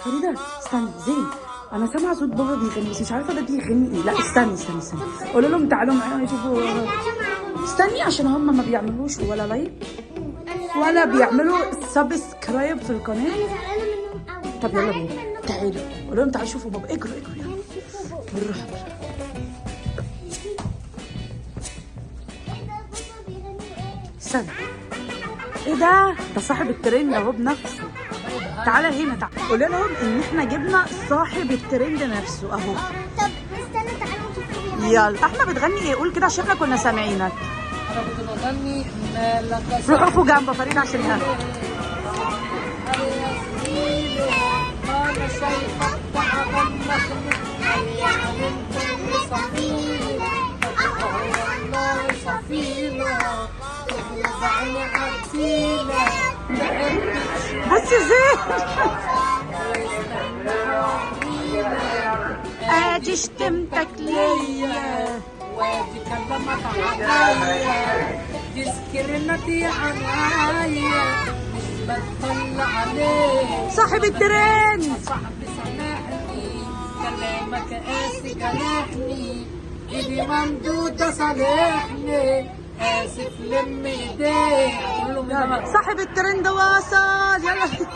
فريدة استنى زين، انا سامعه صوت بابا بيغني بس مش عارفه ده بيغني ايه. لا استني قولوا لهم تعالوا معانا يشوفوا. استني عشان هم ما بيعملوش ولا لايك ولا بيعملوا سبسكرايب في القناه. طب يلا بينا تعالوا قولوا لهم تعالوا شوفوا بابا. اجروا يلا بالراحه. استنى ايه ده صاحب الترند اهو بنفسه. تعالى هنا تعالى قول لهم ان احنا جبنا صاحب الترند نفسه اهو. طب استنى تعالوا نشوف. يلا احنا بتغني ايه؟ قول كده عشان احنا كنا سامعينك. انا كنت بغني مالك روحوا اقفوا جنب فريد عشان ها. انا شايفك تعبان مخنوق يعني انت اللي صفينا والله صفينا بعيني عكسينا بص زين ادي شتمتك ليا وادي كلمك عليا دي سكرنتي عنايا مش بتطلع عليك صاحب الترند. صاحبي سامحني كلامك قاسي جرحني ايدي ممدودة صالحني اسف لم ايديك. صاحب الترند وصل يلا.